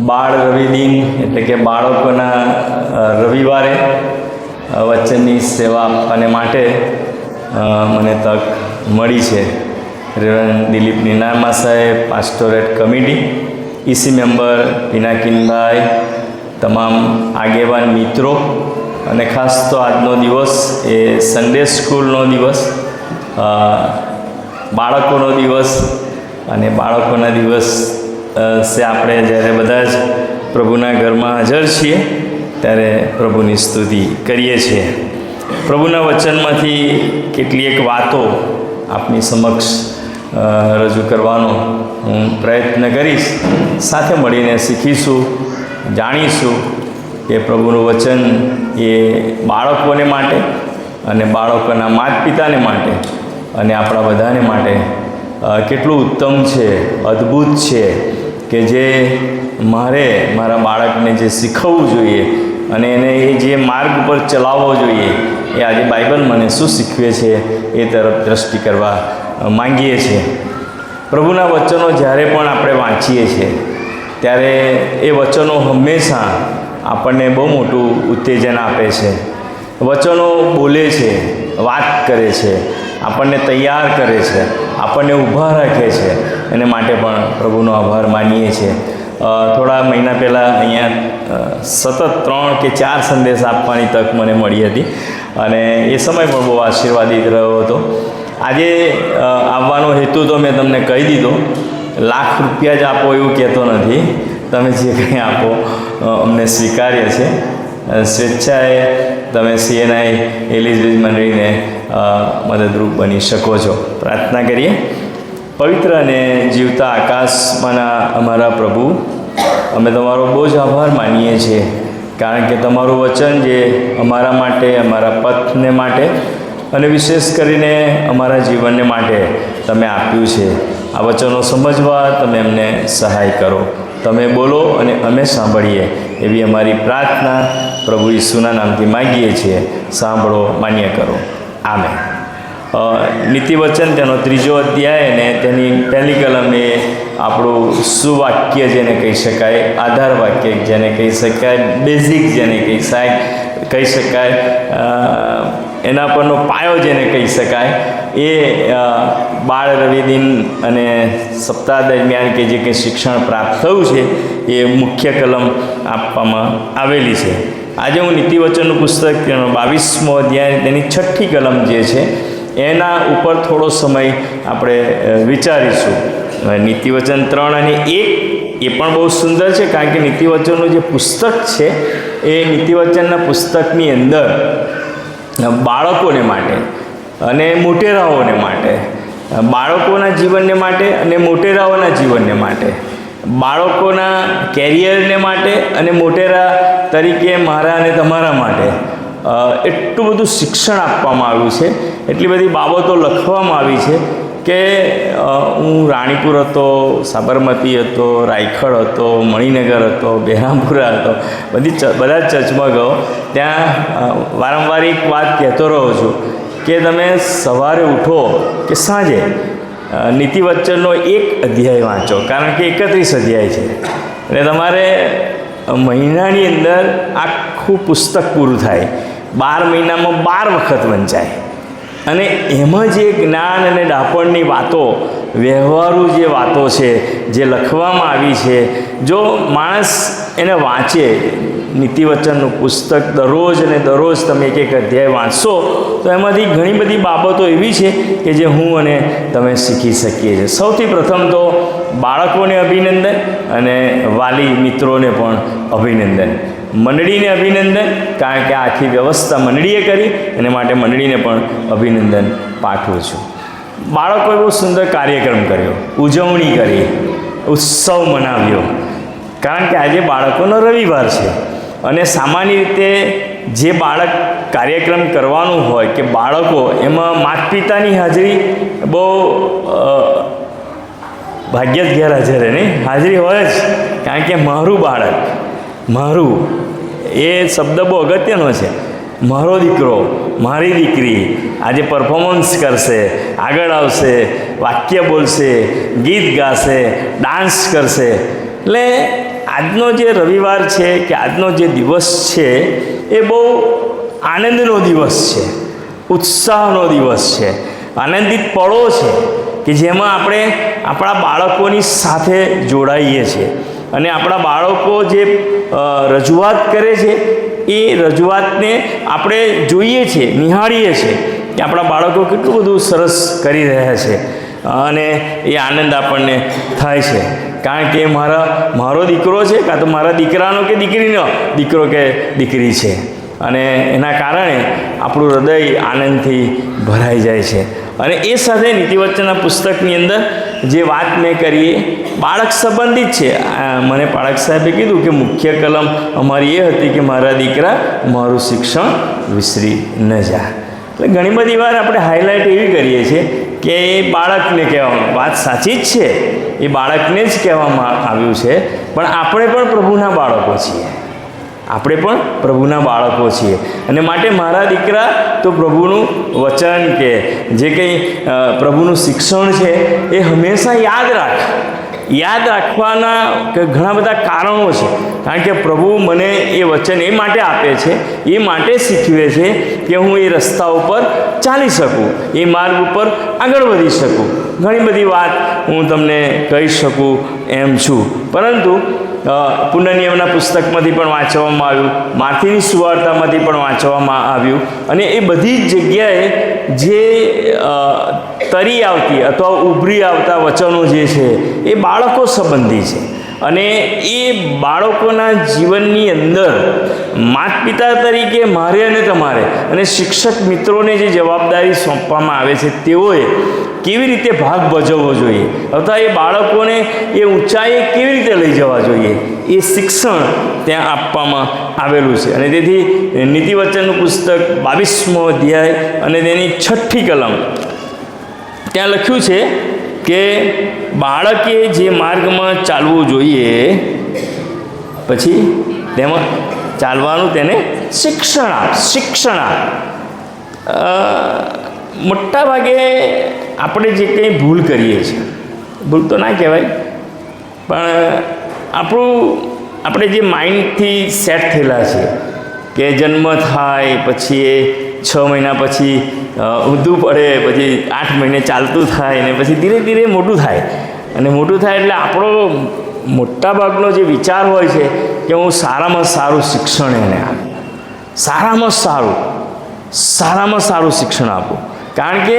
બાળ રવિ દિન એટલે કે બાળકોના રવિવારે વચનની સેવા આપવાને માટે મને તક મળી છે. રેવરેન્ડ દિલીપ નીનામા સાહેબ, pastorate committee, EC member Pinakinbhai, તમામ આગેવાન મિત્રો, અને ખાસ તો આજનો દિવસ એ સન્ડે સ્કૂલનો દિવસ, બાળકોનો દિવસ, અને બાળકોના દિવસ સે આપણે જ્યારે બધા જ પ્રભુના ઘરમાં હાજર છીએ ત્યારે પ્રભુની સ્તુતિ કરીએ છીએ. પ્રભુના વચનમાંથી કેટલીક વાતો આપની સમક્ષ રજૂ કરવાનો હું પ્રયત્ન કરીશ. સાથે મળીને શીખીશું, જાણીશું કે પ્રભુનું વચન એ બાળકોને માટે અને બાળકોના માતા પિતાને માટે અને આપણા બધાને માટે કેટલું ઉત્તમ છે, અદ્ભુત છે, કે જે મારા બાળકને જે શીખવવું જોઈએ અને એને એ જે માર્ગ ઉપર ચલાવવો જોઈએ એ આજે બાઇબલ મને શું શીખવે છે એ તરફ દ્રષ્ટિ કરવા માંગીએ છીએ. પ્રભુના વચનો જ્યારે પણ આપણે વાંચીએ છીએ ત્યારે એ વચનો હંમેશા આપણને બહુ મોટું ઉત્તેજન આપે છે. વચનો બોલે છે, વાત કરે છે, આપણને તૈયાર કરે છે, આપણને ઊભા રાખે છે. એને માટે પણ પ્રભુનો આભાર માનીએ છીએ. થોડા મહિના પહેલાં અહીંયા સતત 3 કે 4 સંદેશ આપવાની તક મને મળી હતી અને એ સમય પણ બહુ આશીર્વાદિત રહ્યો હતો. આજે આવવાનો હેતુ તો મેં તમને કહી દીધો. લાખ રૂપિયા જ આપો એવું કહેતો નથી. તમે જે કંઈ આપો અમને સ્વીકાર્ય છે. સ્વેચ્છાએ તમે CNI એલિઝબેથ મંડળીને મદદરૂપ બની શકો છો. પ્રાર્થના કરીએ. પવિત્ર અને જીવતા આકાશમાંના અમારા પ્રભુ, અમે તમારો બહુ જ આભાર માનીએ છીએ, કારણ કે તમારું વચન જે અમારા માટે, અમારા પથને માટે અને વિશેષ કરીને અમારા જીવનને માટે તમે આપ્યું છે. આ વચનો સમજવા તમે અમને સહાય કરો. તમે બોલો અને અમે સાંભળીએ એવી અમારી પ્રાર્થના પ્રભુ ઈસુના નામથી માગીએ છીએ. સાંભળો, માન્ય કરો. આમેન. નીતિવચન તેનો 3જો અધ્યાય અને તેની પહેલી કલમ એ આપણું સુવાક્ય જેને કહી શકાય, આધાર વાક્ય જેને કહી શકાય, બેઝિક જેને કહી શકાય, એના પરનો પાયો જેને કહી શકાય, એ બાળ રવિ દિન અને સપ્તાહ દરમિયાન કે જે કંઈ શિક્ષણ પ્રાપ્ત થયું છે એ મુખ્ય કલમ આપવામાં આવેલી છે. આજે હું નીતિવચનનું પુસ્તક તેનો 22મો અધ્યાય તેની 6ઠ્ઠી કલમ જે છે એના ઉપર થોડો સમય આપણે વિચારીશું. નીતિવચન 3 અને 1 એ પણ બહુ સુંદર છે, કારણ કે નીતિવચનનું જે પુસ્તક છે એ નીતિવચનના પુસ્તકની અંદર બાળકોને માટે અને મોટેરાઓને માટે, બાળકોના જીવનને માટે અને મોટેરાઓના જીવનને માટે, બાળકોના કેરિયરને માટે અને મોટેરા તરીકે મારા અને તમારા માટે એટલું બધું શિક્ષણ આપવામાં આવ્યું છે. એટલી બધી બાબતો લખવામાં આવી છે કે હું રાણીપુર હતો, સાબરમતી હતો, રાયખડ હતો, મણિનગર હતો, બહેરામપુરા હતો, બધા જ ચર્ચમાં ગયો. ત્યાં વારંવાર એક વાત કહેતો રહ્યો છું કે તમે સવારે ઉઠો કે સાંજે નીતિવચનનો 1 અધ્યાય વાંચો, કારણ કે 31 અધ્યાય છે એટલે તમારે મહિનાની અંદર આખું પુસ્તક પૂરું થાય. 12 મહિનામાં 12 વખત વંચાય અને એમાં જે જ્ઞાન અને ડાપણની વાતો, વ્યવહારુ જે વાતો છે જે લખવામાં આવી છે, જો માણસ એને વાંચે, નીતિવચનનું પુસ્તક દરરોજ અને દરરોજ તમે એક અધ્યાય વાંચશો તો એમાંથી ઘણી બધી બાબતો એવી છે કે જે હું અને તમે શીખી શકીએ છીએ. સૌથી પ્રથમ તો બાળકોને અભિનંદન અને વાલી મિત્રોને પણ અભિનંદન, મંડળીને અભિનંદન, કારણ કે આખી વ્યવસ્થા મંડળીએ કરી એને માટે મંડળીને પણ અભિનંદન પાઠવું છું. બાળકોએ બહુ સુંદર કાર્યક્રમ કર્યો, ઉજવણી કરી, ઉત્સવ મનાવ્યો, કારણ કે આજે બાળકોનો રવિવાર છે અને સામાન્ય રીતે જે બાળક કાર્યક્રમ કરવાનું હોય કે બાળકો, એમાં માતા પિતાની હાજરી બહુ ભાગ્ય જ ગેરહાજર નહીં, હાજરી હોય જ, કારણ કે મારું બાળક, મારું એ શબ્દ બહુ અગત્યનો છે. મારો દીકરો, મારી દીકરી, આજે પરફોર્મન્સ કરશે, આગળ આવશે, વાક્ય બોલશે, ગીત ગાશે, ડાન્સ કરશે. એટલે આજનો જે રવિવાર છે કે આજનો જે દિવસ છે એ બહુ આનંદનો દિવસ છે, ઉત્સાહનો દિવસ છે, આનંદિત પળો છે કે જેમાં આપણે આપણા બાળકોની સાથે જોડાઈએ છીએ અને આપણા બાળકો જે રજૂઆત કરે છે એ રજૂઆતને આપણે જોઈએ છીએ, નિહાળીએ છીએ કે આપણા બાળકો કેટલું બધું સરસ કરી રહ્યા છે અને એ આનંદ આપણને થાય છે. કારણ કે મારો દીકરો છે કાં તો મારા દીકરાનો કે દીકરીનો દીકરો કે દીકરી છે અને એના કારણે આપણું હૃદય આનંદથી ભરાઈ જાય છે. અને એ સાથે નીતિવચનના પુસ્તકની અંદર જે વાત મેં કરી બાળક સંબંધિત છે. મને પાળક સાહેબે કીધું કે મુખ્ય કલમ અમારી એ હતી કે મારા દીકરા મારું શિક્ષણ વિસરી ન જાય. એટલે ઘણી બધી વાર આપણે હાઇલાઇટ એવી કરીએ છીએ કે એ બાળકને કહેવામાં, વાત સાચી જ છે, એ બાળકને જ કહેવામાં આવ્યું છે, પણ આપણે પણ પ્રભુના બાળકો છીએ, આપણે પણ પ્રભુના બાળકો છીએ અને માટે મારા દીકરા તો પ્રભુનું વચન કે જે કંઈ પ્રભુનું શિક્ષણ છે એ હંમેશા યાદ રાખવાના ઘણા બધા કારણો છે. કારણ કે પ્રભુ મને એ વચન એ માટે આપે છે, એ માટે શીખવે છે કે હું એ રસ્તા ઉપર ચાલી શકું, એ માર્ગ ઉપર આગળ વધી શકું. ઘણી બધી વાત હું તમને કહી શકું એમ છું, પરંતુ પુનર્નિયમના પુસ્તકમાંથી પણ વાંચવામાં આવ્યું, માથીની સુવાર્તામાંથી પણ વાંચવામાં આવ્યું અને એ બધી જ જગ્યાએ જે તરી આવતી અથવા ઉભરી આવતા વચનો જે છે એ બાળકો સંબંધી છે અને એ બાળકોના જીવનની અંદર માતા પિતા તરીકે મારે અને તમારે અને શિક્ષક મિત્રોને જે જવાબદારી સોંપવામાં આવે છે તેઓએ કેવી રીતે ભાગ ભજવવો જોઈએ અથવા એ બાળકોને એ ઊંચાઈએ કેવી રીતે લઈ જવા જોઈએ એ શિક્ષણ ત્યાં આપવામાં આવેલું છે. અને તેથી નીતિવચનનું પુસ્તક 22મો અધ્યાય અને તેની 6ઠી કલમ ત્યાં લખ્યું છે કે બાળકે જે માર્ગમાં ચાલવું જોઈએ પછી તેમાં ચાલવાનું તેને શિક્ષણ આપ. મોટા ભાગે આપણે જે કંઈ ભૂલ કરીએ છીએ, ભૂલ તો ના કહેવાય, પણ આપણે જે માઇન્ડથી સેટ થયેલા છે કે જન્મ થાય પછી એ 6 મહિના પછી ઊંધું પડે, પછી 8 મહિને ચાલતું થાય ને પછી ધીરે ધીરે મોટું થાય અને મોટું થાય એટલે આપણો મોટાભાગનો જે વિચાર હોય છે કે હું સારામાં સારું શિક્ષણ એને આપું, સારામાં સારું શિક્ષણ આપું, કારણ કે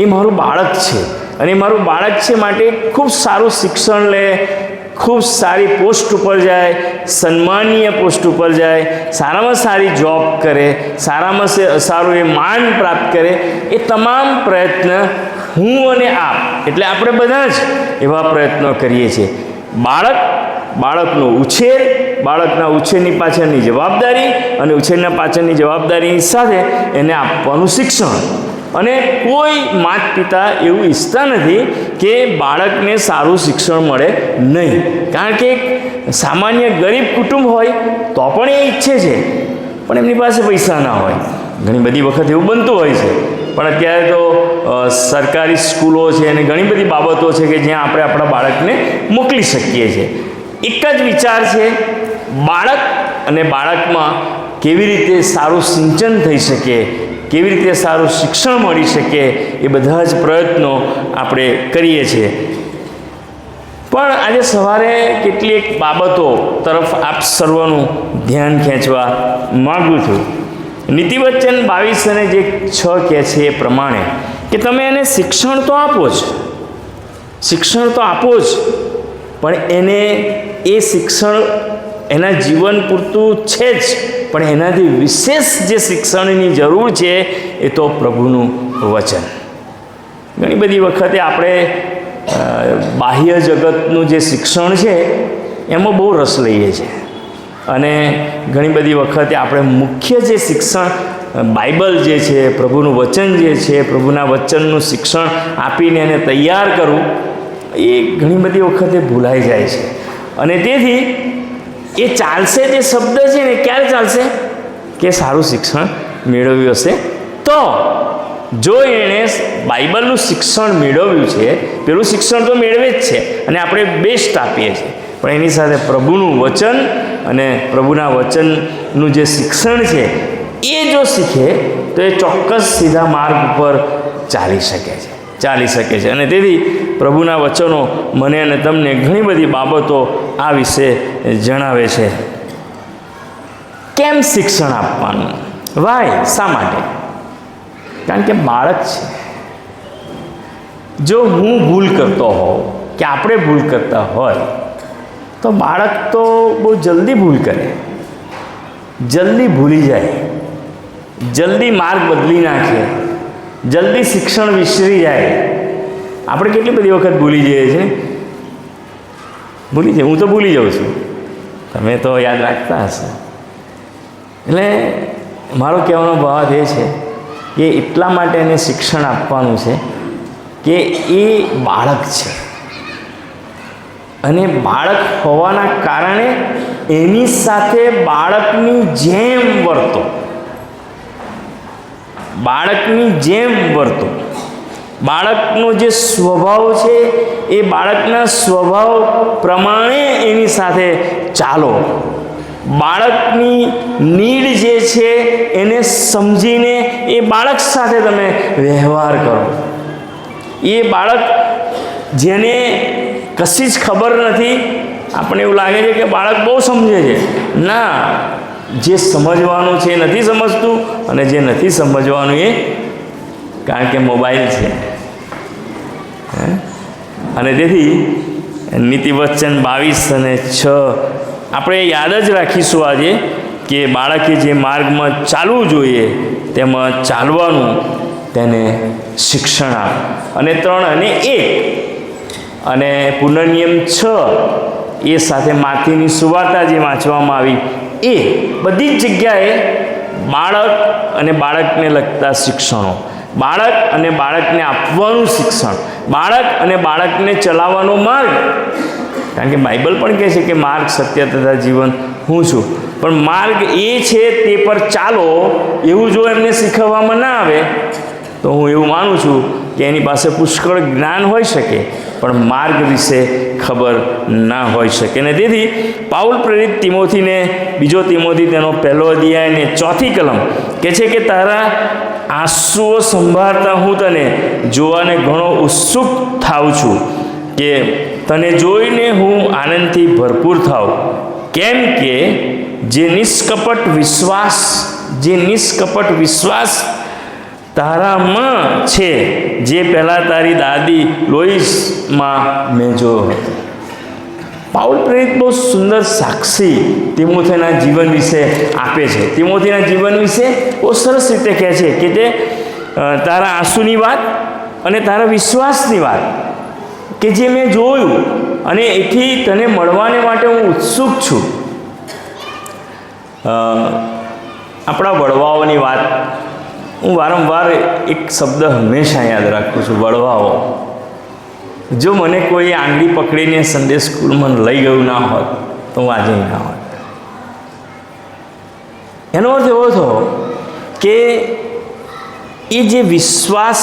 એ મારું બાળક છે અને મારું બાળક છે માટે ખૂબ સારું શિક્ષણ લે, ખૂબ સારી પોસ્ટ ઉપર જાય, સન્માનીય પોસ્ટ ઉપર જાય, સારામાં સારી જોબ કરે, સારામાં સારું એ માન પ્રાપ્ત કરે. એ તમામ પ્રયત્ન હું અને આપ એટલે આપણે બધા જ એવા પ્રયત્નો કરીએ છીએ. બાળકનો ઉછેર, બાળકના ઉછેરની પાછળની જવાબદારી અને ઉછેરના પાછળની જવાબદારીની સાથે એને આપવાનું શિક્ષણ. અને કોઈ માતા પિતા એવું ઈચ્છતા નથી કે બાળકને સારું શિક્ષણ મળે નહીં, કારણ કે એક સામાન્ય ગરીબ કુટુંબ હોય તો પણ એ ઈચ્છે છે, પણ એમની પાસે પૈસા ના હોય. ઘણી બધી વખત એવું બનતું હોય છે, પણ અત્યારે તો સરકારી સ્કૂલો છે અને ઘણી બધી બાબતો છે કે જ્યાં આપણે આપણા બાળકને મોકલી શકીએ છીએ. એક જ વિચાર છે, બાળક અને બાળકમાં કેવી રીતે સારું સિંચન થઈ શકે, કેવી રીતે સારું શિક્ષણ મળી શકે, એ બધા જ પ્રયત્નો આપણે કરીએ છીએ. પણ આજે સવારે કેટલીક બાબતો તરફ આપ સર્વનું ધ્યાન ખેંચવા માગું છું. નીતિવચન 22 અને જે 6 કહે છે એ પ્રમાણે કે તમે એને શિક્ષણ તો આપો જ, પણ એને એ શિક્ષણ એના જીવન પૂરતું છે જ, પણ એનાથી વિશેષ જે શિક્ષણની જરૂર છે એ તો પ્રભુનું વચન. ઘણી બધી વખતે આપણે બાહ્ય જગતનું જે શિક્ષણ છે એમાં બહુ રસ લઈએ છીએ અને ઘણી બધી વખતે આપણે મુખ્ય જે શિક્ષણ બાઇબલ જે છે, પ્રભુનું વચન જે છે, પ્રભુના વચનનું શિક્ષણ આપીને એને તૈયાર કરવું એ ઘણી બધી વખતે ભૂલાઈ જાય છે. અને તેથી એ ચાલશે જે શબ્દ છે ને ક્યારે ચાલશે કે સારું શિક્ષણ મેળવ્યું હશે તો. જો એણે બાઇબલનું શિક્ષણ મેળવ્યું છે, પેલું શિક્ષણ તો મેળવે જ છે અને આપણે બેસ્ટ આપીએ છીએ, પણ એની સાથે પ્રભુનું વચન અને પ્રભુના વચનનું જે શિક્ષણ છે એ જો શીખે તો એ ચોક્કસ સીધા માર્ગ ઉપર ચાલી શકે છે. અને તેથી પ્રભુના વચનો મને અને તમને ઘણી બધી બાબતો આ વિશે જણાવે છે. કેમ શિક્ષણ આપવાનું? વાય? શા માટે? કારણ કે બાળક છે. જો હું ભૂલ કરતો હોઉં કે આપણે ભૂલ કરતા હોય તો બાળક તો બહુ જલ્દી ભૂલ કરે, જલ્દી ભૂલી જાય, જલ્દી માર્ગ બદલી નાખે, જલ્દી શિક્ષણ વિસરી જાય. આપણે કેટલી બધી વખત ભૂલી જઈએ છીએ. હું તો ભૂલી જાઉં છું, તમે તો યાદ રાખતા હશો. એટલે મારો કહેવાનો ભાવ એ છે કે એટલા માટે એને શિક્ષણ આપવાનું છે કે એ બાળક છે અને બાળક હોવાના કારણે એની સાથે બાળકની જેમ વર્તો, બાળકનો જે સ્વભાવ છે એ બાળકના સ્વભાવ પ્રમાણે એની સાથે ચાલો. બાળકની નીડ જે છે એને સમજીને એ બાળક સાથે તમે વ્યવહાર કરો. એ બાળક જેને કશી જ ખબર નથી, આપણને એવું લાગે છે કે બાળક બહુ સમજે છે. ના, જે સમજવાનું છે એ નથી સમજતું, અને જે નથી સમજવાનું એ કારણ કે મોબાઈલ છે. અને તેથી નીતિવચન 22 અને 6 આપણે યાદ જ રાખીશું આજે કે બાળકે જે માર્ગમાં ચાલવું જોઈએ તેમાં ચાલવાનું તેને શિક્ષણ આપ. અને 3 અને 1 અને પુનર્નિયમ 6 એ સાથે માથીની સુવાર્તા જે વાંચવામાં આવી એ બધી જ જગ્યાએ બાળક અને બાળકને લગતા શિક્ષણો, બાળક અને બાળકને આપવાનું શિક્ષણ, બાળક અને બાળકને ચલાવવાનો માર્ગ. કારણ કે બાઇબલ પણ કહે છે કે માર્ગ, સત્ય તથા જીવન હું છું. પણ માર્ગ એ છે તે પર ચાલો એવું જો એમને શીખવવામાં ના આવે તો હું એવું માનું છું કે એની પાસે પુષ્કળ જ્ઞાન હોઈ શકે પણ માર્ગ વિશે ખબર ના હોઈ શકે. અને તેથી પાઉલ પ્રેરિત તિમોથીને 2 તિમોથી તેનો 1 અધ્યાય અને 4 કલમ કહે છે કે તારા આંસુઓ સંભાળતા હું તને જોવાને ઘણો ઉત્સુક થાઉં છું કે તને જોઈને હું આનંદથી ભરપૂર થાઉં. કેમ કે જે નિષ્કપટ વિશ્વાસ તારામાં છે જે પહેલાં તારી દાદી લોઈસમાં મેં જોયો હતો. પાઉલ પ્રેરિત બહુ સુંદર સાક્ષી તિમોથીના જીવન વિશે આપે છે. તિમોથીના જીવન વિશે બહુ સરસ રીતે કહે છે કે તે તારા આંસુની વાત અને તારા વિશ્વાસની વાત કે જે મેં જોયું અને એથી તને મળવાને માટે હું ઉત્સુક છું. આપણા વડવાઓની વાત હું વારંવાર એક શબ્દ હંમેશા યાદ રાખું છું, વડવાઓ. જો મને કોઈ આંગળી પકડીને સન્ડે સ્કૂલમાં લઈ ગયું ના હોત તો હું આજે ના હોત. એનો અર્થ એવો થયો કે એ જે વિશ્વાસ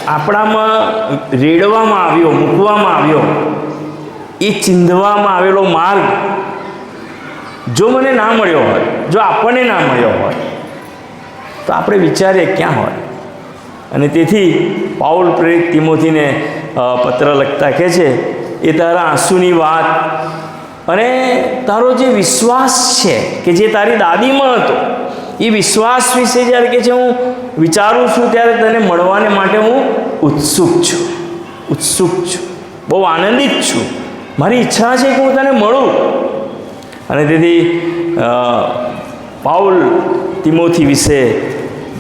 આપણામાં રેડવામાં આવ્યો, મૂકવામાં આવ્યો, એ ચીંધવામાં આવેલો માર્ગ જો મને ના મળ્યો હોય, જો આપણને ના મળ્યો હોય તો આપણે વિચારીએ ક્યાં હોય. અને તેથી પાઉલ પ્રેરિત તિમોથીને પત્ર લખતા કહે છે એ તારા આંસુની વાત અને તારો જે વિશ્વાસ છે કે જે તારી દાદીમાં હતો એ વિશ્વાસ વિશે જ્યારે કે છે હું વિચારું છું ત્યારે તને મળવાને માટે હું ઉત્સુક છું, બહુ આનંદિત છું. મારી ઈચ્છા છે કે હું તને મળું. અને તેથી પાઉલ તિમોથી વિશે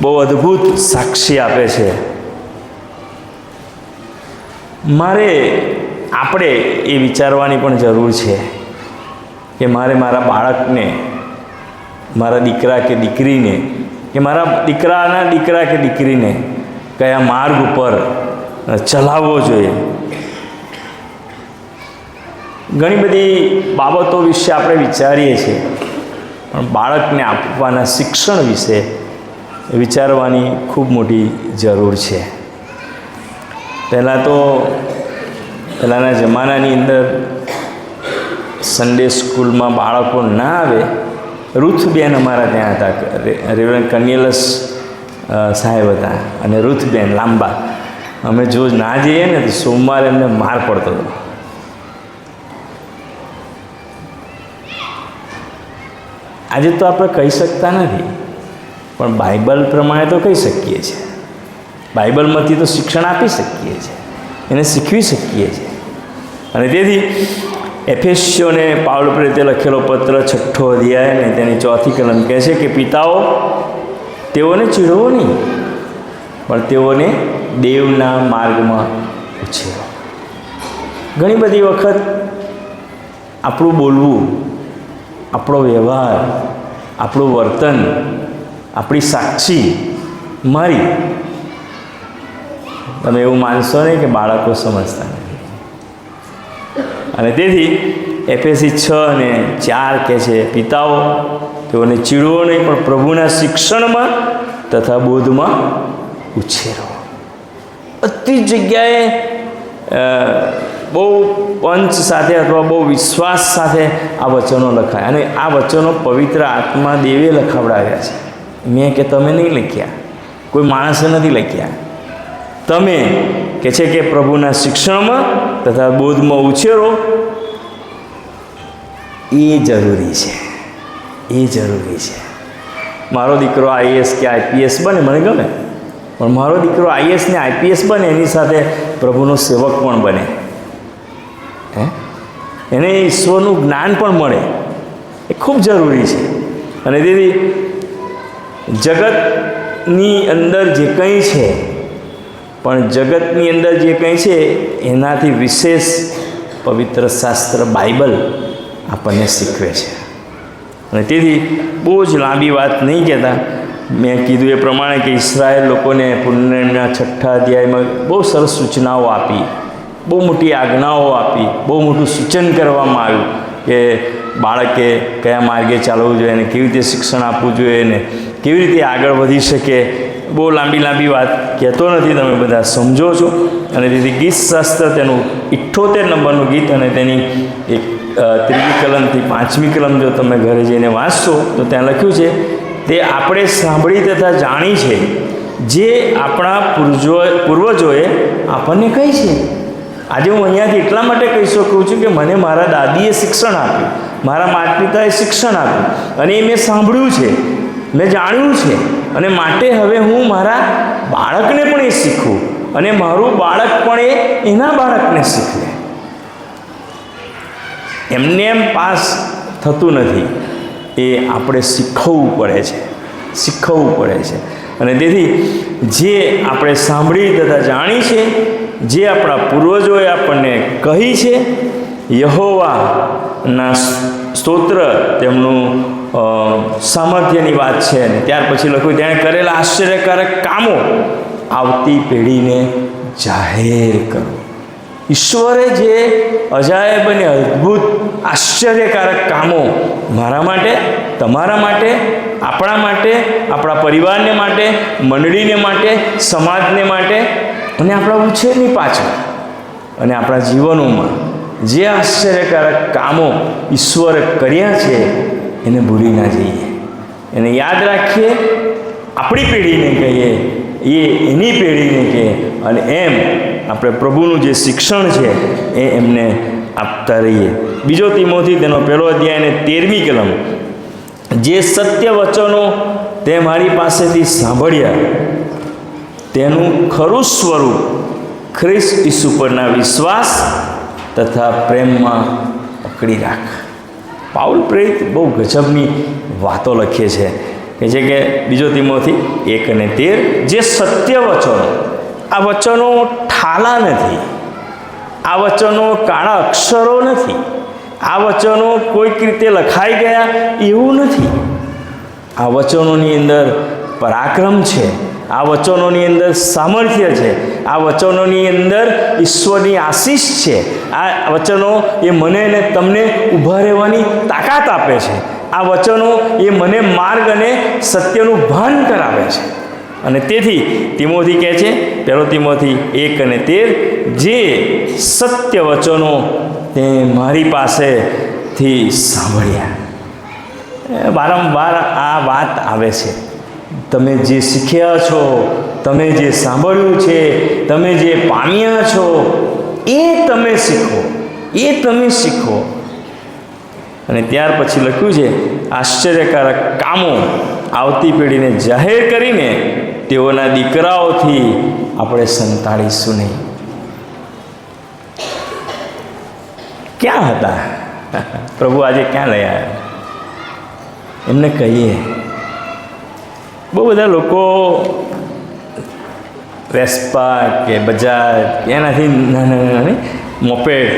બહુ અદ્ભુત સાક્ષી આપે છે. આપણે એ વિચારવાની પણ જરૂર છે કે મારે મારા બાળકને, મારા દીકરા કે દીકરીને કે મારા દીકરાના દીકરા કે દીકરીને કયા માર્ગ ઉપર ચલાવવો જોઈએ. ઘણી બધી બાબતો વિશે આપણે વિચારીએ છીએ પણ બાળકને આપવાના શિક્ષણ વિશે વિચારવાની ખૂબ મોટી જરૂર છે. પહેલાંના જમાનાની અંદર સન્ડે સ્કૂલમાં બાળકો ના આવે. રૂથબેન અમારા ત્યાં હતા, રેવરેન્ડ કર્નેલસ સાહેબ હતા, અને રૂથબેન લાંબા. અમે જો ના જઈએ ને તો સોમવારે એમને માર પડતો હતો. આજે તો આપણે કહી શકતા નથી, પણ બાઇબલ પ્રમાણે તો કહી શકીએ છીએ. બાઇબલમાંથી તો શિક્ષણ આપી શકીએ છીએ, એને શીખવી શકીએ છીએ. અને તેથી એફેસીઓને પાઉલ પ્રેરિતે લખેલો પત્ર 6 અધ્યાય અને તેની 4 કલમ કહે છે કે પિતાઓ, તેઓને ચીડવો નહીં, પણ તેઓને દેવના માર્ગમાં ઉછેરો. ઘણી બધી વખત આપણું બોલવું, આપણો વ્યવહાર, આપણું વર્તન, આપણી સાક્ષી મારી, તમે એવું માનશો નહીં કે બાળકો સમજતા નથી. અને તેથી એફએસી 6 અને 4 કહે છે પિતાઓ, તેઓને ચીડવો નહીં, પણ પ્રભુના શિક્ષણમાં તથા બોધમાં ઉછેરો. બધી જ જગ્યાએ બહુ પંચ સાથે અથવા બહુ વિશ્વાસ સાથે આ વચનો લખાય, અને આ વચનો પવિત્ર આત્મા દેવે લખાવડાવ્યા છે. મેં કે તમે નહીં લખ્યા, કોઈ માણસે નથી લખ્યા. તમે કે છે કે પ્રભુના શિક્ષણમાં તથા બોધમાં ઉછેરો. એ જરૂરી છે, એ જરૂરી છે. મારો દીકરો આઈએએસ કે આઈપીએસ બને મને ગમે, પણ મારો દીકરો આઈએએસ ને આઈપીએસ બને એની સાથે પ્રભુનો સેવક પણ બને, એને ઈશ્વરનું જ્ઞાન પણ મળે, એ ખૂબ જરૂરી છે. અને તેથી જગતની અંદર જે કંઈ છે, પણ જગતની અંદર જે કંઈ છે એનાથી વિશેષ પવિત્ર શાસ્ત્ર બાઇબલ આપણને શીખવે છે. અને તેથી બહુ જ લાંબી વાત નહીં કહેતા, મેં કીધું એ પ્રમાણે કે ઇસ્રાયેલ લોકોને પુનર્નિર્માણના 6 અધ્યાયમાં બહુ સરસ સૂચનાઓ આપી, બહુ મોટી આજ્ઞાઓ આપી, બહુ મોટું સૂચન કરવામાં આવ્યું કે બાળકે કયા માર્ગે ચાલવું જોઈએ અને કેવી રીતે શિક્ષણ આપવું જોઈએ ને કેવી રીતે આગળ વધી શકે. બહુ લાંબી વાત કહેતો નથી, તમે બધા સમજો છો. અને તેથી ગીતશાસ્ત્ર તેનું 78 નંબરનું ગીત અને તેની 3મી કલમથી 5મી કલમ જો તમે ઘરે જઈને વાંચશો તો ત્યાં લખ્યું છે, તે આપણે સાંભળી તથા જાણી છે, જે આપણા પૂર્વજોએ આપણને કહી છે. આજે હું અહીંયાથી એટલા માટે કહી શકું છું કે મને મારા દાદીએ શિક્ષણ આપ્યું, મારા માતા પિતાએ શિક્ષણ આપ્યું, અને એ મેં સાંભળ્યું છે, મેં જાણ્યું છે, અને માટે હવે હું મારા બાળકને પણ એ શીખવું, અને મારું બાળક પણ એના બાળકને શીખવે. એમને એમ પાસ થતું નથી, એ આપણે શીખવવું પડે છે, શીખવવું પડે છે. અને તેથી જે આપણે સાંભળી તથા જાણી છે, જે આપણા પૂર્વજોએ આપણને કહી છે, યહોવાના સ્તોત્ર તેમનું સામર્થ્યની વાત છે. અને ત્યાર પછી લખ્યું, તેણે કરેલા આશ્ચર્યકારક કામો આવતી પેઢીને જાહેર કરો. ઈશ્વરે જે અજાયબ અને અદ્ભુત આશ્ચર્યકારક કામો મારા માટે, તમારા માટે, આપણા માટે, આપણા પરિવારને માટે, મંડળીને માટે, સમાજને માટે અને આપણા ઉછેરની પાછળ અને આપણા જીવનોમાં જે આશ્ચર્યકારક કામો ઈશ્વરે કર્યા છે એને ભૂલી ના જઈએ, એને યાદ રાખીએ, આપણી પેઢીને કહીએ, એ એની પેઢીને કહે, અને એમ આપણે પ્રભુનું જે શિક્ષણ છે એ એમને આપતા રહીએ. 2 તિમોથી તેનો 1 અધ્યાય અને 13મી કલમ, જે સત્ય વચનો તે મારી પાસેથી સાંભળ્યા તેનું ખરું સ્વરૂપ ખ્રિસ્ત ઈસુ પરના વિશ્વાસ તથા પ્રેમમાં પકડી રાખ. પાઉલ પ્રેરિત બહુ ગજબની વાતો લખે છે કે 2 તિમોથી 1 અને 13, જે સત્ય વચનો, આ વચનો ઠાલા નથી, આ વચનો કાળા અક્ષરો નથી, આ વચનો કોઈક રીતે લખાઈ ગયા એવું નથી. આ વચનોની અંદર પરાક્રમ છે, આ વચનોની અંદર સામર્થ્ય છે, આ વચનોની અંદર ઈશ્વરની આશીષ છે. આ વચનો એ મને અને તમને ઊભા રહેવાની તાકાત આપે છે. આ વચનો એ મને માર્ગ અને સત્યનું ભાન કરાવે છે. અને તેથી તિમોથી કહે છે, 1 તિમોથી 1:13, જે સત્ય વચનો તે મારી પાસેથી સાંભળ્યા. વારંવાર આ વાત આવે છે. તમે જે શીખ્યા છો, તમે જે સાંભળ્યું છે, તમે જે પામ્યા છો, એ તમે શીખો, એ તમે શીખો. અને ત્યાર પછી લખ્યું છે, આશ્ચર્યકારક કામો આવતી પેઢીને જાહેર કરીને તેઓના દીકરાઓથી આપણે સંતાડીશું નહીં. ક્યાં હતા પ્રભુ? આજે ક્યાં લઈ આવ્યા? એમને કહીએ. બહુ બધા લોકો વેસ્પા કે બજાજ કે એનાથી નાની મોપેડ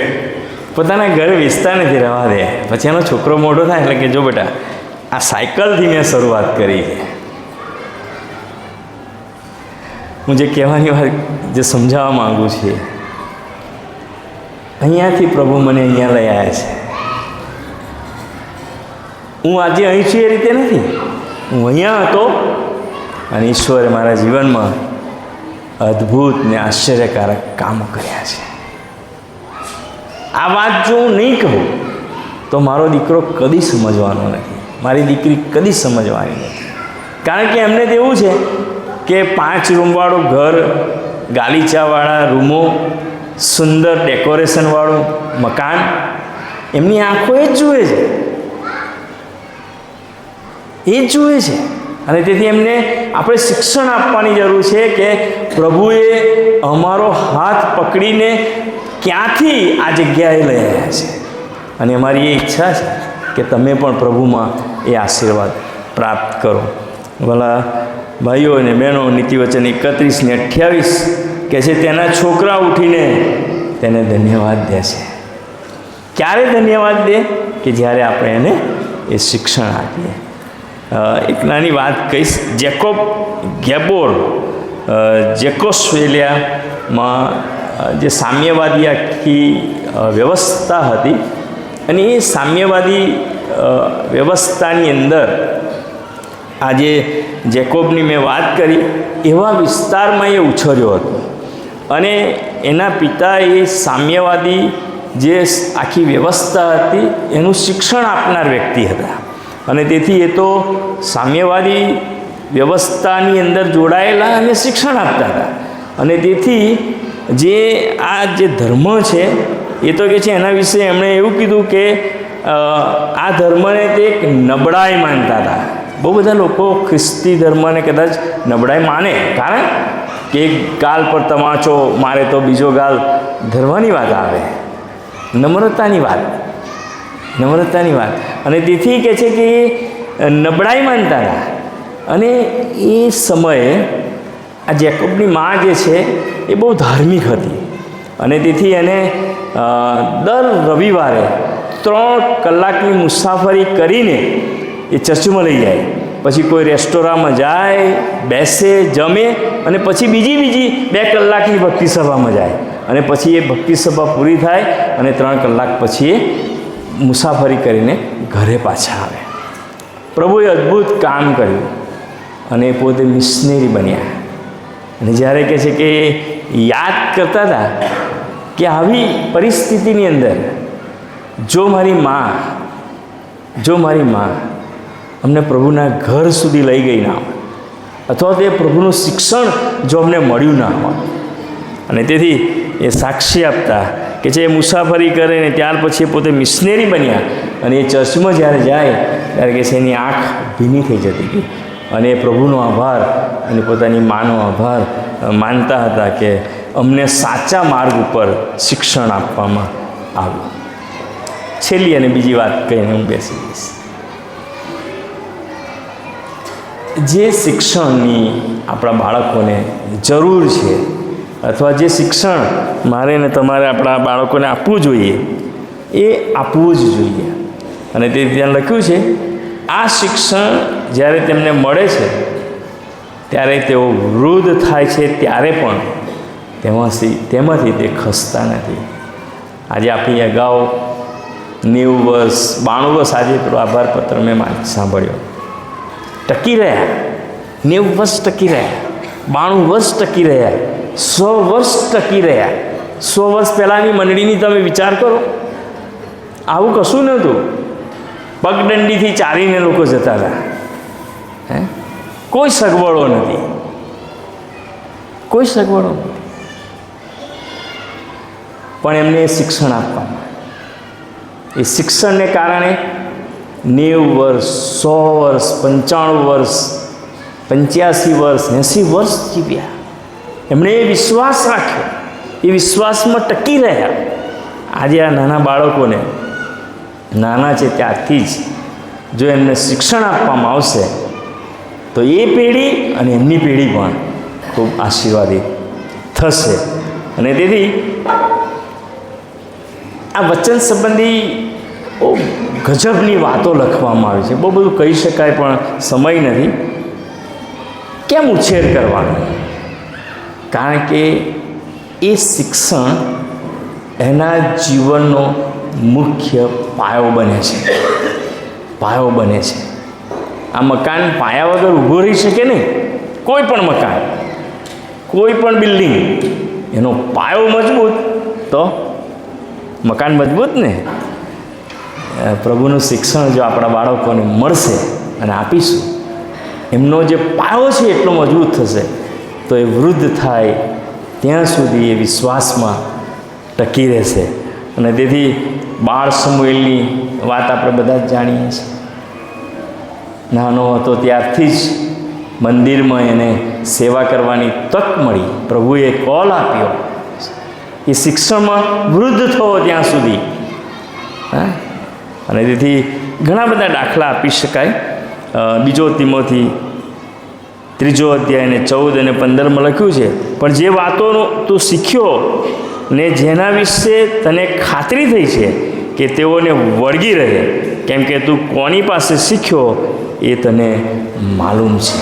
પોતાના ઘરે વેચતા નથી, રહેવા દે. પછી એનો છોકરો મોટો થાય એટલે કે જો બેટા, આ સાયકલથી મેં શરૂઆત કરી છે. હું જે કહેવાની વાત, જે સમજાવવા માગું છું, અહીંયાથી પ્રભુ મને અહીંયા લઈ આવ્યા છે. હું આજે અહીં છું એ રીતે નથી. હું અહીંયા હતો અને ઈશ્વરે મારા જીવનમાં અદ્ભુત ને આશ્ચર્યકારક કામો કર્યા છે. આ વાત જો હું નહીં કહું તો મારો દીકરો કદી સમજવાનો નથી, મારી દીકરી કદી સમજવાની નથી. કારણ કે એમને તો એવું છે કે 5 રૂમવાળું ઘર, ગાલીચાવાળા રૂમો, સુંદર ડેકોરેશનવાળું મકાન, એમની આંખો એ જ જુએ છે, એ જ જુએ છે. અને તેથી એમને આપણે શિક્ષણ આપવાની જરૂર છે કે પ્રભુએ અમારો હાથ પકડીને ક્યાંથી આ જગ્યાએ લઈ આવ્યા છે. અને અમારી એ ઈચ્છા છે કે તમે પણ પ્રભુમાં એ આશીર્વાદ પ્રાપ્ત કરો. ભલા ભાઈઓ અને બહેનો, નીતિવચન 31 ને 28 કહે છે, તેના છોકરા ઉઠીને તેને ધન્યવાદ દે છે. ક્યારે ધન્યવાદ દે? કે જ્યારે આપણે એને એ શિક્ષણ આપીએ. એક નાની વાત કહીશ. જેકોબ ગેબોર જેકોસ્લોવાકિયામાં જે સામ્યવાદી આખી વ્યવસ્થા હતી, અને એ સામ્યવાદી વ્યવસ્થાની અંદર આજે જેકોબની મેં વાત કરી, એવા વિસ્તારમાં એ ઉછર્યો હતો. અને એના પિતા એ સામ્યવાદી જે આખી વ્યવસ્થા હતી એનું શિક્ષણ આપનાર વ્યક્તિ હતા. અને તેથી એ તો સામ્યવાદી વ્યવસ્થાની અંદર જોડાયેલા અને શિક્ષણ આપતા હતા. અને તેથી જે આ જે ધર્મ છે એ તો કે છે, એના વિશે એમણે એવું કીધું કે આ ધર્મને તે એક નબળાઈ માનતા હતા. બહુ બધા લોકો ખ્રિસ્તી ધર્મને કદાચ નબળાઈ માને, કારણ કે એક ગાલ પર તમાચો મારે તો બીજો ગાલ ધરવાની વાત આવે, નમ્રતાની વાત, નમ્રતાની વાત. અને તેથી કહે છે કે એ નબળાઈ માનતા હતા. અને એ સમયે આ જેકોબની મા જે છે એ બહુ ધાર્મિક હતી. અને તેથી એને દર રવિવારે 3 કલાકની મુસાફરી કરીને એ ચર્ચમાં લઈ જાય. પછી કોઈ રેસ્ટોરાંમાં જાય, બેસે, જમે, અને પછી બીજી 2 કલાકની ભક્તિ સભામાં જાય. અને પછી એ ભક્તિ સભા પૂરી થાય અને 3 કલાક પછી એ મુસાફરી કરીને ઘરે પાછા આવે. પ્રભુએ અદ્ભુત કામ કર્યું અને એ પોતે મિશનરી બન્યા. અને જ્યારે કહે છે કે યાદ કરતા હતા કે આવી પરિસ્થિતિની અંદર જો મારી મા અમને પ્રભુના ઘર સુધી લઈ ગઈ ના હોય, અથવા તો એ પ્રભુનું શિક્ષણ જો અમને મળ્યું ના હોય. અને તેથી એ સાક્ષી આપતા કે જે મુસાફરી કરે ને ત્યાર પછી પોતે મિશનરી બન્યા. અને એ ચર્ચમાં જ્યારે જાય ત્યારે કે છે એની આંખ ભીની થઈ જતી હતી. અને એ પ્રભુનો આભાર અને પોતાની માનો આભાર માનતા હતા કે અમને સાચા માર્ગ ઉપર શિક્ષણ આપવામાં આવ્યું. છેલ્લી અને બીજી વાત કહીને હું બેસી જઈશ. જે શિક્ષણની આપણા બાળકોને જરૂર છે, અથવા જે શિક્ષણ મારે ને તમારે આપણા બાળકોને આપવું જોઈએ, એ આપવું જ જોઈએ. અને તે ત્યાં લખ્યું છે, આ શિક્ષણ જ્યારે તેમને મળે છે ત્યારે તેઓ વૃદ્ધ થાય છે ત્યારે પણ તેમાંથી તે ખસતા નથી. આજે આપણી અગાઉ 90 વર્ષ 92 વર્ષ આજે પેલો આભાર પત્ર મેં સાંભળ્યો, ટકી રહ્યા, 90 વર્ષ ટકી રહ્યા. 92 વર્ષ ટકી રહ્યા, 100 વર્ષ ટકી રહ્યા. 100 વર્ષ પહેલાંની મંડળીની તમે વિચાર કરો, આવું કશું નહોતું. પગદંડીથી ચાલીને લોકો જતા હતા. કોઈ સગવડો નથી, કોઈ સગવડો નથી. પણ એમને શિક્ષણ આપવામાં, એ શિક્ષણને કારણે 90 વર્ષ, 100 વર્ષ, 95 વર્ષ, 85 વર્ષ, 80 વર્ષ જીવ્યા. એમણે એ વિશ્વાસ રાખ્યો, એ વિશ્વાસમાં ટકી રહ્યા. આજે આ નાના બાળકોને, નાના છે ત્યારથી જ જો એમને શિક્ષણ આપવામાં આવશે તો એ પેઢી અને એમની પેઢી પણ ખૂબ આશીર્વાદિત થશે. અને તેથી આ વચન સંબંધી બહુ ગજબની વાતો લખવામાં આવી છે. બહુ બધું કહી શકાય પણ સમય નથી. કેમ ઉછેર કરવાનો? કારણ કે એ શિક્ષણ એના જીવનનો મુખ્ય પાયો બને છે, પાયો બને છે. આ મકાન પાયા વગર ઊભો રહી શકે નહીં. કોઈ પણ મકાન, કોઈ પણ બિલ્ડિંગ, એનો પાયો મજબૂત તો મકાન મજબૂત ને. પ્રભુનું શિક્ષણ જો આપણા બાળકોને મળશે અને આપીશું, એમનો જે પાયો છે એટલો મજબૂત થશે તો એ વૃદ્ધ થાય ત્યાં સુધી એ વિશ્વાસમાં ટકી રહેશે. અને તેથી બાળ સમુએલની વાત આપણે બધા જ જાણીએ છીએ. નાનો હતો ત્યારથી જ મંદિરમાં એને સેવા કરવાની તક મળી, પ્રભુએ કોલ આપ્યો એ શિક્ષણમાં વૃદ્ધ થવો ત્યાં સુધી. અને તેથી ઘણા બધા દાખલા આપી શકાય. 2 તિમોથી 3 અધ્યાય અને 14 અને 15માં લખ્યું છે, પણ જે વાતોનો તું શીખ્યો ને જેના વિશે તને ખાતરી થઈ છે કે તેઓને વળગી રહે, કેમ કે તું કોની પાસે શીખ્યો એ તને માલુમ છે.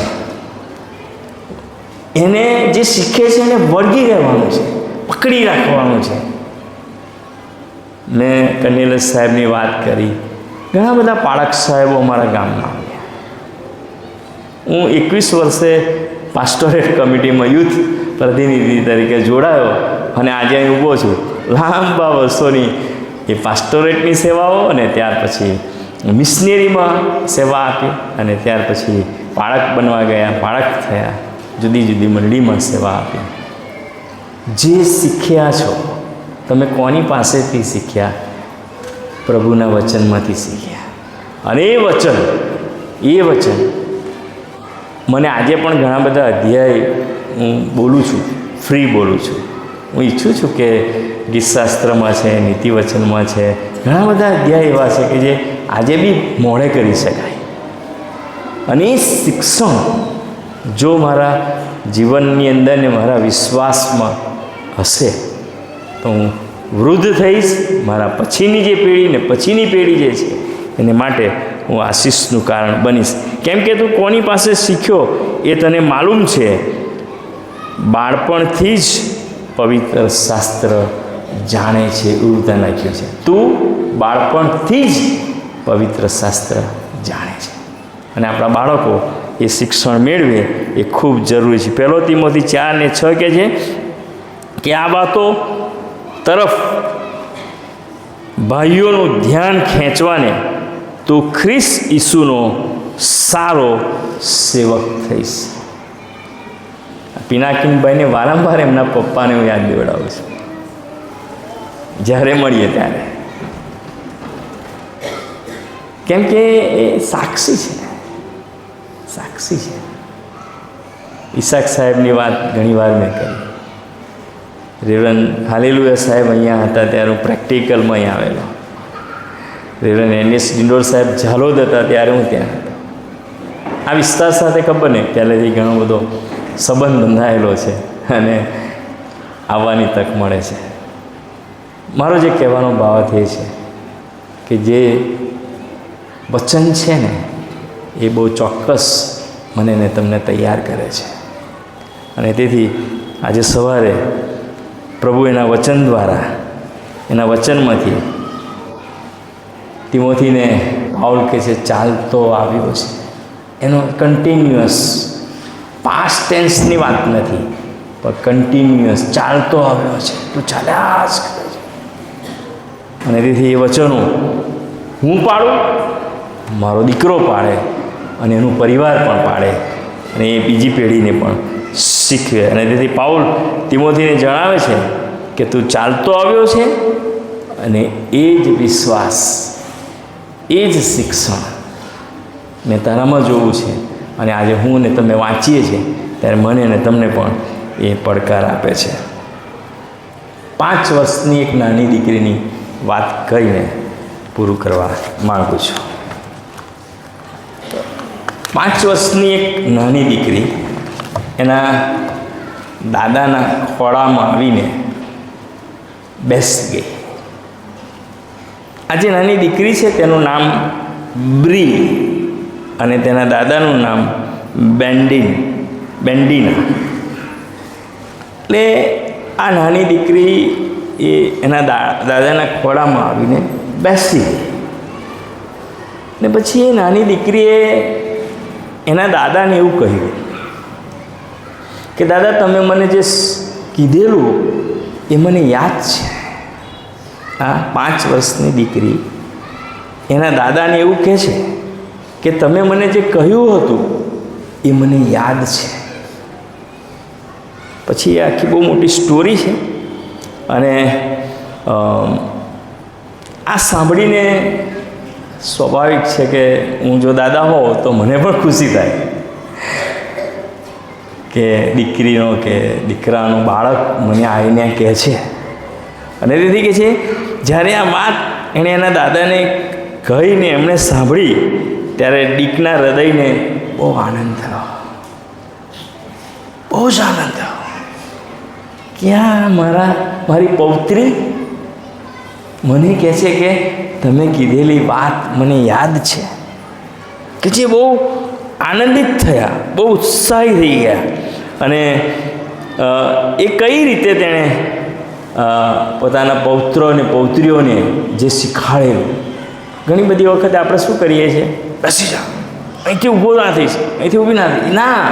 એને જે શીખે છે એને વળગી રહેવાનું છે, પકડી રાખવાનું છે. મેં કન્નેલસ સાહેબની વાત કરી, ઘણા બધા પાળક સાહેબો અમારા ગામમાં આવ્યા. હું 21 વર્ષે પાસ્ટોરેટ કમિટીમાં યુથ પ્રતિનિધિ તરીકે જોડાયો અને આજે અહીં ઊભો છું. લાંબા વર્ષોની એ પાસ્ટોરેટની સેવાઓ અને ત્યાર પછી મિશનરીમાં સેવા આપી અને ત્યાર પછી પાળક બનવા ગયા, પાળક થયા, જુદી જુદી મંડળીમાં સેવા આપી. જે શીખ્યા છો તમે કોની પાસેથી શીખ્યા? પ્રભુના વચનમાંથી શીખ્યા. અને એ વચન મને આજે પણ ઘણા બધા અધ્યાય હું બોલું છું, ફ્રી બોલું છું. હું ઈચ્છું છું કે ગીતશાસ્ત્રમાં છે, નીતિવચનમાં છે, ઘણા બધા અધ્યાય એવા છે કે જે આજે બી મોડે કરી શકાય. અને એ શિક્ષણ જો મારા જીવનની અંદર ને મારા વિશ્વાસમાં હશે તો હું વૃદ્ધ થઈશ, મારા પછીની જે પેઢી ને પછીની પેઢી જે છે એને માટે હું આશીષનું કારણ બનીશ. કેમ કે તું કોની પાસે શીખ્યો એ તને માલુમ છે, બાળપણથી જ પવિત્ર શાસ્ત્ર જાણે છે, એવું ત્યાં લખ્યું છે. તું બાળપણથી જ પવિત્ર શાસ્ત્ર જાણે છે. અને આપણા બાળકો એ શિક્ષણ મેળવે એ ખૂબ જરૂરી છે. 1 તિમોથી 4 અને 6 કહે છે કે આ વાતો તરફ ભાઈઓનું ધ્યાન ખેંચવાને તું ખ્રિસ્ત ઈસુનો સારો સેવક થઈશ. પિનાકીનભાઈને વારંવાર એમના પપ્પાને હું યાદ દેવડાવું છું જ્યારે મળીએ ત્યારે, કેમ કે એ સાક્ષી છે. ઈસાક સાહેબની વાત ઘણીવાર મેં કરી. રેવરન્ડ હાલેલુયા સાહેબ અહીંયા હતા ત્યારે હું પ્રેક્ટિકલમાં અહીં આવેલો. રેવરન્ડ એનએસ ડિંડોર સાહેબ ઝાલોદ હતા ત્યારે હું ત્યાં હતો. આ વિસ્તાર સાથે ખબર નહીં પહેલેથી ઘણો બધો સંબંધ બંધાયેલો છે અને આવવાની તક મળે છે. મારો જે કહેવાનો ભાવ એ છે કે જે વચન છે ને એ બહુ ચોક્કસ મને ને તમને તૈયાર કરે છે. અને તેથી આજે સવારે પ્રભુ એના વચન દ્વારા, એના વચનમાંથી તિમોથીને પાઉલ કહે છે ચાલતો આવ્યો છે, એનો કન્ટિન્યુઅસ પાસ્ટ ટેન્સની વાત નથી, પણ કન્ટિન્યુઅસ ચાલતો આવ્યો છે, તું ચાલ્યા જ કરે છે. અને તેથી એ વચનો હું પાડું, મારો દીકરો પાડે અને એનું પરિવાર પણ પાડે અને એ બીજી પેઢીને પણ શીખવે. અને તેથી પાઉલ તિમોથીને જણાવે છે કે તું ચાલતો આવ્યો છે અને એ જ વિશ્વાસ, એ જ શિક્ષણ મેં તારામાં જોવું છે. અને આજે હું ને તમે વાંચીએ છીએ ત્યારે મને ને તમને પણ એ પડકાર આપે છે. 5 વર્ષની એક નાની દીકરીની વાત કહીને પૂરું કરવા માગું છું. 5 વર્ષની એક નાની દીકરી એના દાદાના ખોળામાં આવીને બેસી ગઈ. આ જે નાની દીકરી છે તેનું નામ બ્રી અને તેના દાદાનું નામ બેન્ડિના. એટલે આ નાની દીકરી એ એના દાદાના ખોળામાં આવીને બેસી ગઈ. ને પછી એ નાની દીકરીએ એના દાદાને એવું કહ્યું કે દાદા, તમે મને જે કીધેલું એ મને યાદ છે. આ 5 વર્ષની દીકરી એના દાદાને એવું કહે છે કે તમે મને જે કહ્યું હતું એ મને યાદ છે. પછી એ આખી બહુ મોટી સ્ટોરી છે. અને આ સાંભળીને સ્વાભાવિક છે કે હું જો દાદા હોઉં તો મને પણ ખુશી થાય કે દીકરીનો કે દીકરાનું બાળક મને આવીને કહે છે. અને તેથી કહે છે જ્યારે આ વાત એણે એના દાદાને કહીને એમણે સાંભળી ત્યારે ડીકના હૃદયને બહુ આનંદ થયો, બહુ જ આનંદ થયો કે આ મારી પૌત્રી મને કહે છે કે તમે કીધેલી વાત મને યાદ છે. કે જે બહુ આનંદિત થયા, બહુ ઉત્સાહી થઈ ગયા. અને એ કઈ રીતે તેણે પોતાના પૌત્રો અને પૌત્રીઓને જે શીખવાડેલું. ઘણી બધી વખતે આપણે શું કરીએ છીએ, બેસી જા, અહીંથી ઊભો ના થઈશ, અહીંથી ઊભી ના થઈ. ના,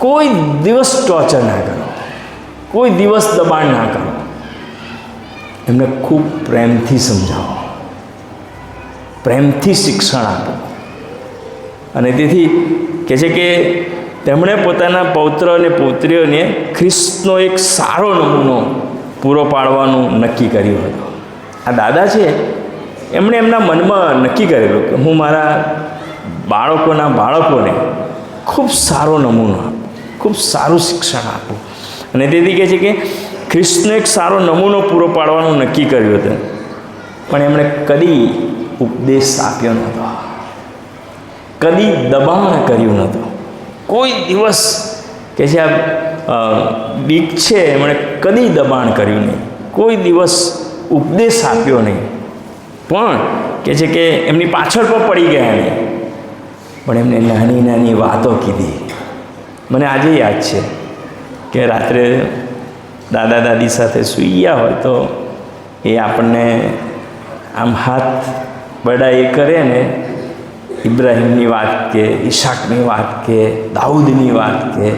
કોઈ દિવસ ટોર્ચર ના કરો, કોઈ દિવસ દબાણ ના કરો. એમને ખૂબ પ્રેમથી સમજાવો, પ્રેમથી શિક્ષણ આપો. અને તેથી કહે છે કે તેમણે પોતાના પૌત્ર અને પૌત્રીઓને ખ્રિસ્તનો એક સારો નમૂનો પૂરો પાડવાનું નક્કી કર્યું હતું. આ દાદા છે એમણે એમના મનમાં નક્કી કરેલું કે હું મારા બાળકોને ખૂબ સારો નમૂનો આપું, ખૂબ સારું શિક્ષણ આપું. અને તેથી કહે છે કે ખ્રિસ્તનો એક સારો નમૂનો પૂરો પાડવાનું નક્કી કર્યું હતું. પણ એમણે કદી ઉપદેશ આપ્યો નહોતો, કદી દબાણ કર્યું નહોતું. કોઈ દિવસ કે છે આ બીક છે એમણે કદી દબાણ કર્યું નહીં, કોઈ દિવસ ઉપદેશ આપ્યો નહીં. પણ કે છે કે એમની પાછળ પણ પડી ગયા નહીં, પણ એમને નાની નાની વાતો કીધી. મને આજે યાદ છે કે રાત્રે દાદા દાદી સાથે સૂઈ ગયા હોય તો એ આપણને આમ હાથ બડા એ કરે ને, ઇબ્રાહીમની વાત કે, ઈશાકની વાત કે, દાઉદની વાત કે.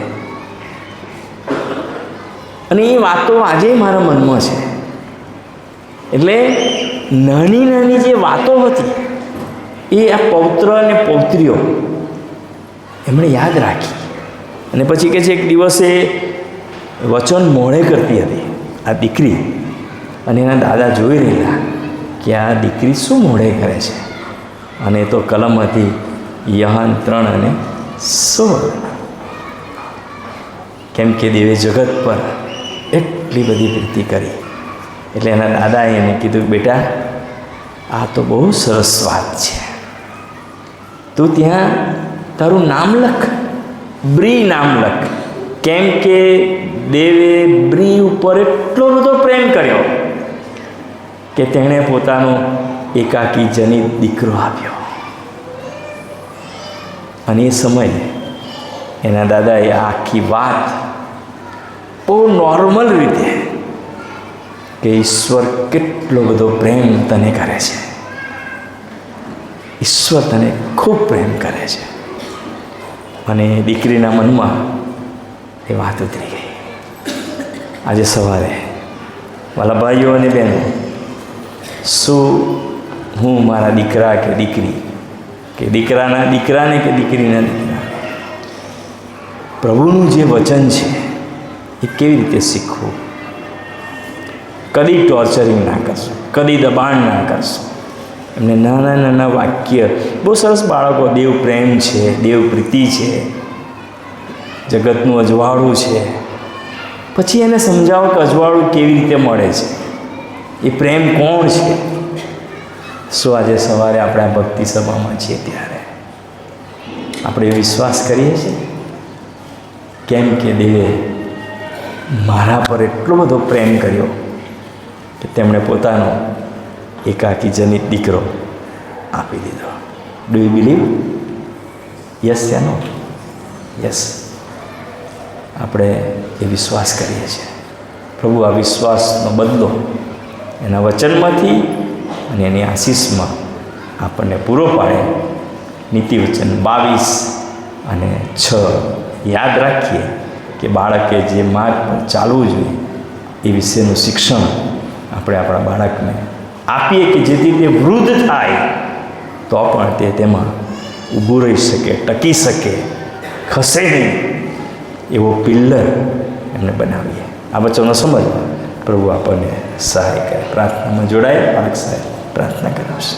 અને એ વાતો આજે મારા મનમાં છે. એટલે નાની નાની જે વાતો હતી એ આ પૌત્ર અને પૌત્રીઓ એમણે યાદ રાખી. અને પછી કહે છે એક દિવસે વચન મોડે કરતી હતી આ દીકરી, અને એના દાદા જોઈ રહેલા કે આ દીકરી શું મોડે કરે છે. અને તો કલમ હતી યહાન 3:16. કેમ કે દેવે જગત પર એટલી બધી પ્રીતિ કરી. એટલે એના દાદાએ એને કીધું, બેટા આ તો બહુ સરસ વાત છે, તું ત્યાં તારું નામ લખ, બ્રી નામ લખ. કેમ કે દેવે બ્રી ઉપર એટલો બધો પ્રેમ કર્યો કે તેણે પોતાનો એકાકી જનિત દીકરો આપ્યો. અને એ સમયે એના દાદાએ આખી વાત બહુ નોર્મલ રીતે કે ઈશ્વર કેટલો બધો પ્રેમ તને કરે છે, ઈશ્વર તને ખૂબ પ્રેમ કરે છે. અને દીકરીના મનમાં એ વાત ઉતરી ગઈ. આજે સવારે વાલા ભાઈઓ અને બહેનો, શું હું મારા દીકરા કે દીકરી કે દીકરાના દીકરાને કે દીકરીના દીકરા પ્રભુનું જે વચન છે એ કેવી રીતે શીખવું? કદી ટોર્ચરિંગ ના કરશું, કદી દબાણ ના કરશું. એમને નાના નાના વાક્ય, બહુ સરસ બાળકો, દેવ પ્રેમ છે, દેવ પ્રીતિ છે, જગતનું અજવાળું છે. પછી એને સમજાવો કે અજવાળું કેવી રીતે મળે છે, એ પ્રેમ કોણ છે. શું આજે સવારે આપણે આ ભક્તિ સભામાં છીએ ત્યારે આપણે વિશ્વાસ કરીએ છીએ? કેમ કે દેવે મારા પર એટલો બધો પ્રેમ કર્યો કે તેમણે પોતાનો એકાકી જનિત દીકરો આપી દીધો. Do you believe? યસ યા નો? યસ. આપણે એ વિશ્વાસ કરીએ છીએ. પ્રભુ આ વિશ્વાસનો બદલો એના વચનમાંથી અને એની આશીષમાં આપણને પૂરો પાડે. નીતિવચન 22 અને 6 યાદ રાખીએ કે બાળકે જે માર્ગ પર ચાલવું જોઈએ એ વિશેનું શિક્ષણ આપણે આપણા બાળકને આપીએ કે જેથી તે વૃદ્ધ થાય તો પણ તે તેમાં ઊભું રહી શકે, ટકી શકે, ખસે નહીં, એવો પિલ્લર એમને બનાવીએ. આ વચનો સમજવા પ્રભુ આપણને સહાય કરે. પ્રાર્થનામાં જોડાય. બાળક સાહેબ પ્રાર્થના કરાવશે.